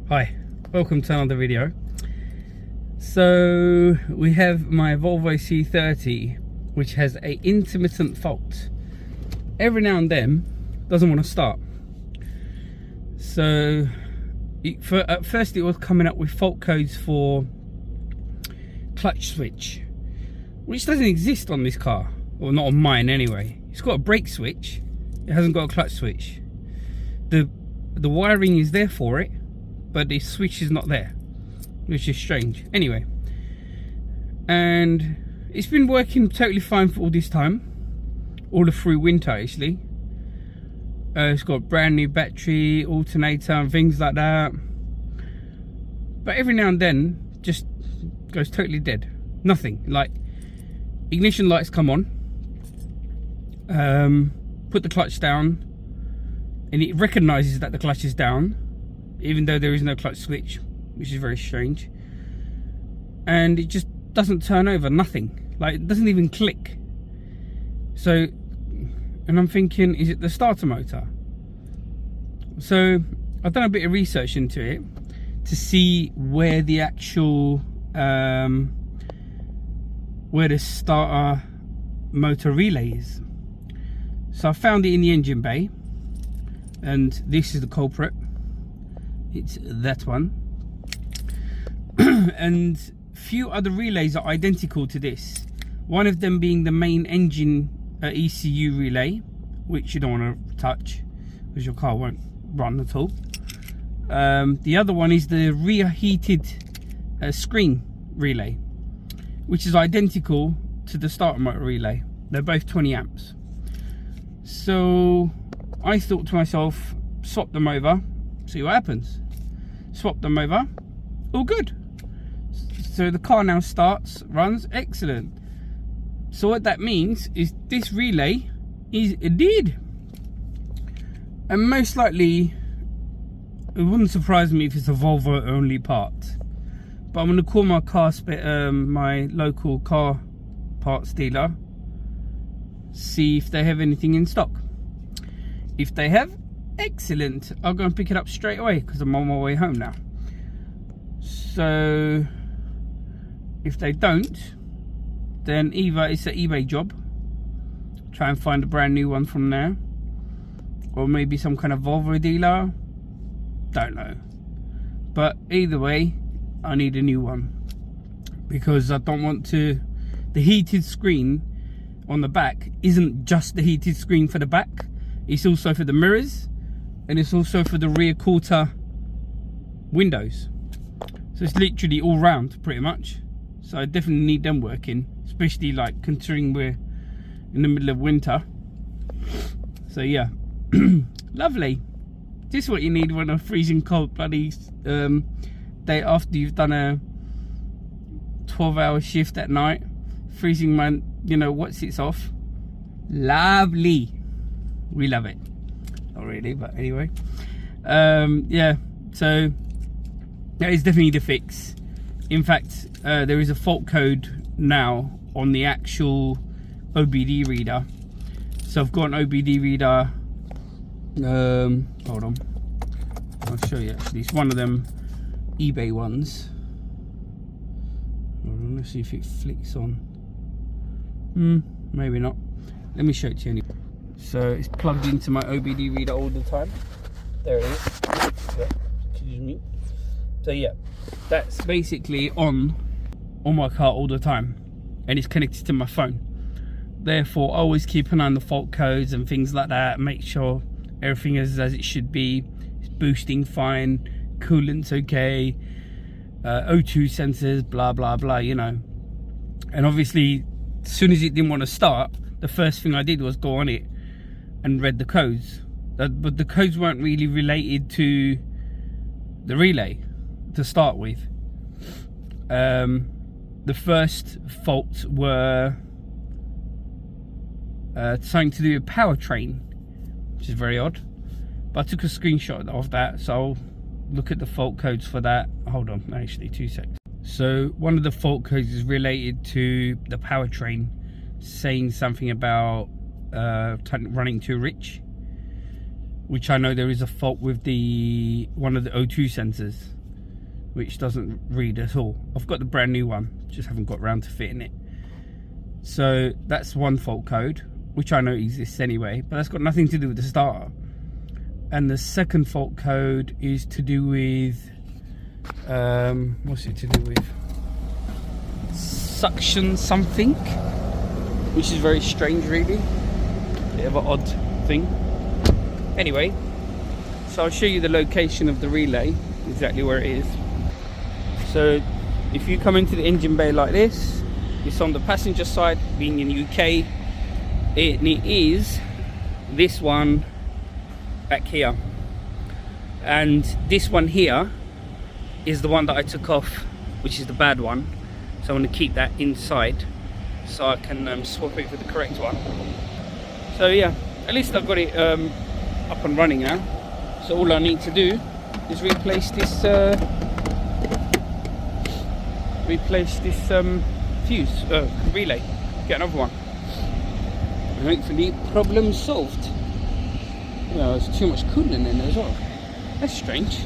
Hi, welcome to another video. So we have my Volvo C30, which has a intermittent fault. Every now and then doesn't want to start. So at first it was coming up with fault codes for clutch switch, which doesn't exist on this car, or not on mine anyway. It's got a brake switch, it hasn't got a clutch switch. The wiring is there for it, but the switch is not there, which is strange. Anyway, and it's been working totally fine for all this time, all through winter actually. It's got a brand new battery, alternator and things like that, but every now and then just goes totally dead. Nothing, like ignition lights come on, put the clutch down, and it recognizes that the clutch is down even though there is no clutch switch, which is very strange, and it just doesn't turn over. Nothing, like it doesn't even click. So, and I'm thinking, is it the starter motor? So I've done a bit of research into it to see where the actual where the starter motor relay is. So I found it in the engine bay, and this is the culprit. It's that one. And few other relays are identical to this, one of them being the main engine ECU relay, which you don't want to touch because your car won't run at all. The other one is the rear heated screen relay, which is identical to the starter motor relay. They're both 20 amps. So I thought to myself, swap them over, see what happens. Swap them over, all good. So the car now starts, runs, excellent. So what that means is this relay is dead, and most likely it wouldn't surprise me if it's a Volvo only part. But I'm going to call my local car parts dealer, see if they have anything in stock. If they have, excellent, I'll go and pick it up straight away because I'm on my way home now. So if they don't, then either it's an eBay job, try and find a brand new one from there, or maybe some kind of Volvo dealer, don't know. But either way, I need a new one, because I don't want to, the heated screen on the back isn't just the heated screen for the back, it's also for the mirrors, and it's also for the rear quarter windows. So it's literally all round pretty much. So I definitely need them working, especially like considering we're in the middle of winter. So yeah, lovely. This is what you need when a freezing cold bloody day after you've done a 12-hour shift at night, freezing man, you know, what's it's off. Lovely, we love it. Not really, but anyway, yeah, so that is definitely the fix. In fact, there is a fault code now on the actual OBD reader. So I've got an OBD reader, hold on, I'll show you actually. It's one of them eBay ones. Hold on, let's see if it flicks on. Maybe not. Let me show it to you anyway. So it's plugged into my OBD reader all the time. There it is. Yeah, excuse me. So yeah, that's basically on my car all the time, and it's connected to my phone. Therefore, I always keep an eye on the fault codes and things like that. Make sure everything is as it should be. It's boosting fine, coolant's okay, O2 sensors, blah blah blah. You know. And obviously, as soon as it didn't want to start, the first thing I did was go on it and read the codes, but the codes weren't really related to the relay to start with. The first faults were something to do with powertrain, which is very odd, but I took a screenshot of that, so I'll look at the fault codes for that. Hold on, actually 2 seconds. So one of the fault codes is related to the powertrain, saying something about running too rich, which I know there is a fault with one of the O2 sensors. which doesn't read at all. I've got the brand new one, just haven't got around to fitting it. So that's one fault code, which I know exists anyway, but that's got nothing to do with the starter. And the second fault code is to do with what's it to do with? Suction something, which is very strange, really. Bit of an odd thing. Anyway, so I'll show you the location of the relay, exactly where it is. So if you come into the engine bay like this, it's on the passenger side. Being in UK, it is this one back here, and this one here is the one that I took off, which is the bad one. So I'm going to keep that inside so I can swap it for the correct one. So yeah, at least I've got it up and running now. So all I need to do is replace this fuse relay, get another one, and hopefully problem solved. Well, there's too much coolant in there as well. That's strange.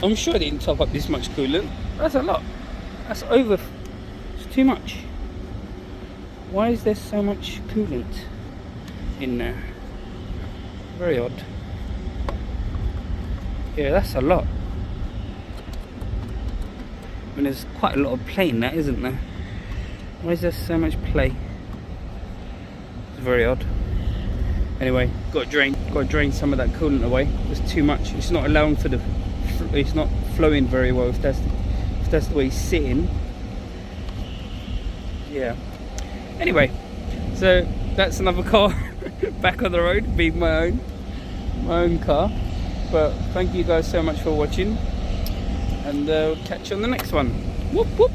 I'm sure they didn't top up this much coolant. That's a lot. That's over. It's too much. Why is there so much coolant in there? Very odd. Yeah, that's a lot. I mean, there's quite a lot of play in that, isn't there? Why is there so much play? It's very odd. Anyway, got to drain some of that coolant away. There's too much. It's not allowing for the. It's not flowing very well. If that's the way it's sitting. Yeah. Anyway, so that's another car back on the road, being my own car. But thank you guys so much for watching, and catch you on the next one. Whoop whoop.